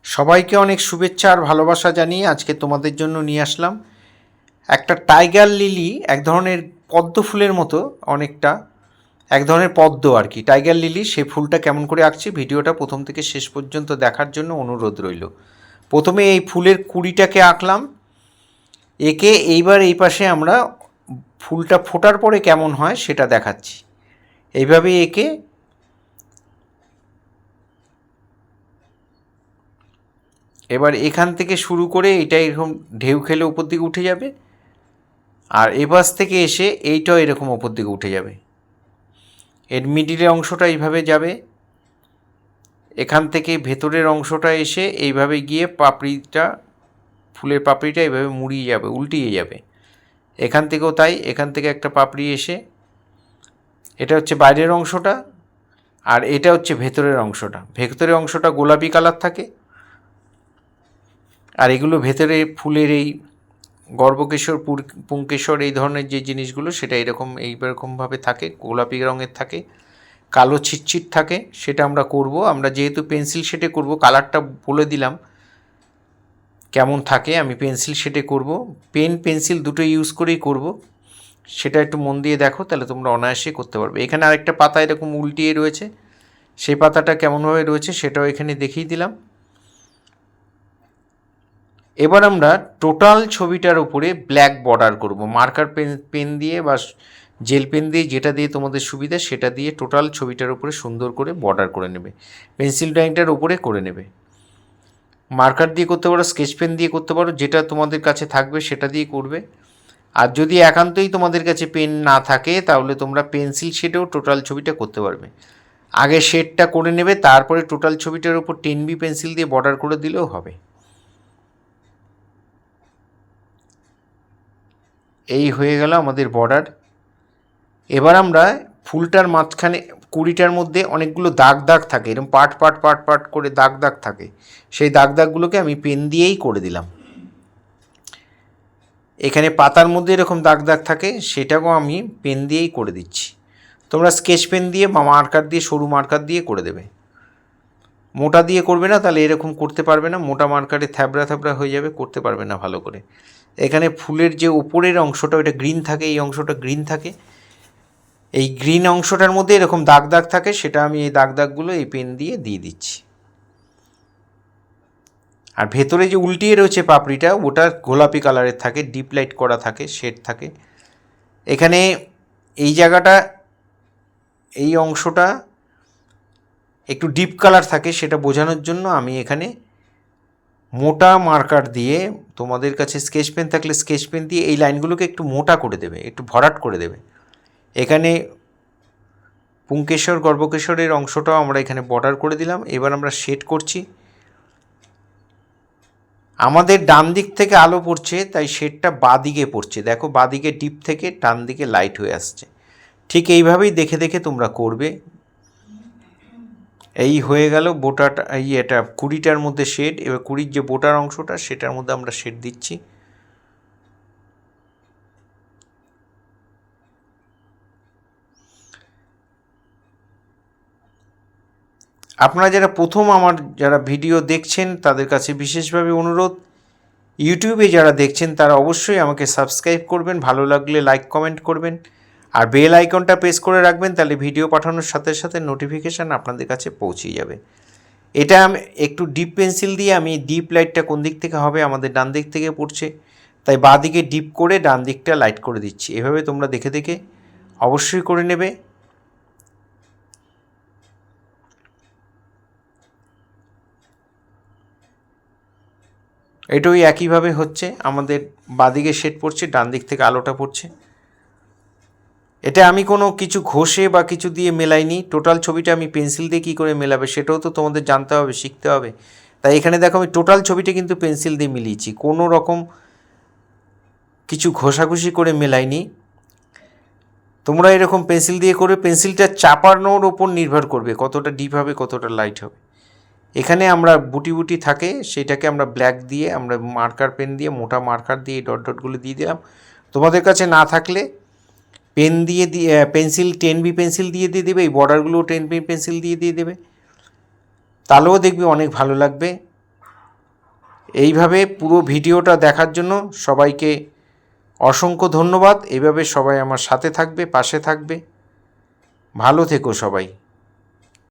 সবাইকে অনেক শুভেচ্ছা আর ভালোবাসা জানিয়ে আজকে তোমাদের জন্য নিয়ে আসলাম একটা টাইগার লিলি, এক ধরনের পদ্ম ফুলের মতো, অনেকটা এক ধরনের পদ্ম আর কি। টাইগার লিলি, সেই ফুলটা কেমন করে আঁকছি ভিডিওটা প্রথম থেকে শেষ পর্যন্ত দেখার জন্য অনুরোধ রইল। প্রথমে এই ফুলের কুড়িটাকে আঁকলাম, একে এইবার এই পাশে আমরা ফুলটা ফোটার পরে কেমন হয় সেটা দেখাচ্ছি। এইভাবে একে এবার এখান থেকে শুরু করে এইটা এরকম ঢেউ খেলে উপর দিকে উঠে যাবে, আর এপাশ থেকে এসে এইটাও এরকম ওপর দিকে উঠে যাবে। এর মিডিলের অংশটা এইভাবে যাবে, এখান থেকে ভেতরের অংশটা এসে এইভাবে গিয়ে পাপড়িটা, ফুলের পাপড়িটা এইভাবে মুড়িয়ে যাবে, উল্টিয়ে যাবে। এখান থেকেও তাই, এখান থেকে একটা পাপড়ি এসে, এটা হচ্ছে বাইরের অংশটা, আর এটা হচ্ছে ভেতরের অংশটা। ভেতরের অংশটা গোলাপি কালার থাকে, আর এগুলো ভেতরে ফুলের এই গর্ভকেশর, পুংকেশর, এই ধরনের যে জিনিসগুলো সেটা এইরকমভাবে থাকে, গোলাপি রঙের থাকে, কালো ছিটছিট থাকে। সেটা আমরা করব, আমরা যেহেতু পেন্সিল শেডে করব, কালারটা বলে দিলাম কেমন থাকে। আমি পেন্সিল শেডে করব, পেন পেন্সিল দুটো ইউজ করেই করব। সেটা একটু মন দিয়ে দেখো, তাহলে তোমরা অনায়াসে করতে পারবে। এখানে আরেকটা পাতা এরকম উল্টিয়ে রয়েছে, সেই পাতাটা কেমনভাবে রয়েছে সেটাও এখানে দেখিয়ে দিলাম। এবার আমরা টোটাল ছবিটার উপরে ব্ল্যাক বর্ডার করব, মার্কার পেন দিয়ে বা জেল পেন দিয়ে, যেটা দিয়ে তোমাদের সুবিধা সেটা দিয়ে টোটাল ছবিটার উপরে সুন্দর করে বর্ডার করে নেবে। পেন্সিল ড্রয়িংটার উপরে করে নেবে। মার্কার দিয়ে করতে পারো, স্কেচ পেন দিয়ে করতে পারো, যেটা তোমাদের কাছে থাকবে সেটা দিয়ে করবে। আর যদি একান্তই তোমাদের কাছে পেন না থাকে তাহলে তোমরা পেন্সিল শেডেও টোটাল ছবিটা করতে পারবে। আগে শেডটা করে নেবে, তারপরে টোটাল ছবিটার উপর 10B পেন্সিল দিয়ে বর্ডার করে দিলেও হবে। এই হয়ে গেল আমাদের বর্ডার। এবার আমরা ফুলটার মাঝখানে, কুড়িটার মধ্যে অনেকগুলো দাগ দাগ থাকে, এরকম পাট পাট পাট পাট করে দাগ দাগ থাকে, সেই দাগ দাগগুলোকে আমি পেন দিয়েই করে দিলাম। এখানে পাতার মধ্যে এরকম দাগ দাগ থাকে, সেটাকেও আমি পেন দিয়েই করে দিচ্ছি। তোমরা স্কেচ পেন দিয়ে বা মার্কার দিয়ে, সরু মার্কার দিয়ে করে দেবে। মোটা দিয়ে করবে না, তাহলে এরকম করতে পারবে না, মোটা মার্কারে থ্যাবড়া থ্যাবড়া হয়ে যাবে, করতে পারবে না ভালো করে। এখানে ফুলের যে উপরের অংশটা, ওইটা গ্রিন থাকে, এই অংশটা গ্রিন থাকে, এই গ্রিন অংশটার মধ্যে এরকম দাগ দাগ থাকে, সেটা আমি এই দাগ দাগগুলো এই পেন দিয়ে দিচ্ছি। আর ভেতরে যে উল্টিয়ে রয়েছে পাপড়িটা, ওটা গোলাপি কালারের থাকে, ডিপ লাইট করা থাকে, শেড থাকে। এখানে এই জায়গাটা, এই অংশটা একটু ডিপ কালার থাকে, সেটা বোঝানোর জন্য আমি এখানে মোটা মার্কার দিয়ে, তোমাদের কাছে স্কেচ পেন থাকলে স্কেচ পেন দিয়ে এই লাইনগুলোকে একটু মোটা করে দেবে, একটু ভরাট করে দেবে। এখানে পুংকেশর, গর্ভকেশরের অংশটাও আমরা এখানে বর্ডার করে দিলাম। এবার আমরা শেড করছি। আমাদের ডান দিক থেকে আলো পড়ছে, তাই শেডটা বাঁ দিকে পড়ছে। দেখো, বাঁ দিকে ডিপ থেকে ডান দিকে লাইট হয়ে আসছে। ঠিক এইভাবেই দেখে দেখে তোমরা করবে। এই হয়ে গেল বোটাটা, এটা কুড়িটার মধ্যে শেড। এবার কুড়ির যে বোটার অংশটা, সেটার মধ্যে আমরা শেড দিচ্ছি। আপনারা যারা প্রথম আমার যারা ভিডিও দেখছেন তাদের কাছে বিশেষভাবে অনুরোধ, ইউটিউবে যারা দেখছেন তারা অবশ্যই আমাকে সাবস্ক্রাইব করবেন, ভালো লাগলে লাইক কমেন্ট করবেন, আর বেল আইকনটা প্রেস করে রাখবেন, তাহলে ভিডিও পাঠানোর সাথে সাথে নোটিফিকেশান আপনাদের কাছে পৌঁছে যাবে। এটা আমি একটু ডিপ পেন্সিল দিয়ে, আমি ডিপ লাইটটা কোন দিক থেকে হবে, আমাদের ডান দিক থেকে পড়ছে, তাই বাঁ দিকে ডিপ করে ডান দিকটা লাইট করে দিচ্ছি। এভাবে তোমরা দেখে দেখে অবশ্যই করে নেবে। এটাই একইভাবে হচ্ছে, আমাদের বাঁদিকে শেড পড়ছে, ডান দিক থেকে আলোটা পড়ছে। এটা আমি কোনো কিছু ঘষে বা কিছু দিয়ে মেলাইনি, টোটাল ছবিটা আমি পেন্সিল দিয়ে কী করে মেলাবে সেটাও তো তোমাদের জানতে হবে, শিখতে হবে। তাই এখানে দেখো, আমি টোটাল ছবিটা কিন্তু পেন্সিল দিয়ে মিলিয়েছি, কোনো রকম কিছু ঘষাঘষি করে মেলাইনি। তোমরা এরকম পেন্সিল দিয়ে করে, পেন্সিলটা চাপানোর ওপর নির্ভর করবে কতটা ডিপ হবে, কতটা লাইট হবে। এখানে আমরা বুটি বুটি থাকে, সেটাকে আমরা ব্ল্যাক দিয়ে, আমরা মার্কার পেন দিয়ে, মোটা মার্কার দিয়ে ডট ডটগুলো দিয়ে দিলাম। তোমাদের কাছে না থাকলে পেন দিয়ে পেন্সিল 10B পেন্সিল দিয়ে দেবে, এই বর্ডারগুলো 10B পেন্সিল দিয়ে দেবে, তাহলেও দেখবে অনেক ভালো লাগবে। এইভাবে পুরো ভিডিওটা দেখার জন্য সবাইকে অসংখ্য ধন্যবাদ। এইভাবে সবাই আমার সাথে থাকবে, পাশে থাকবে। ভালো থেকো সবাই।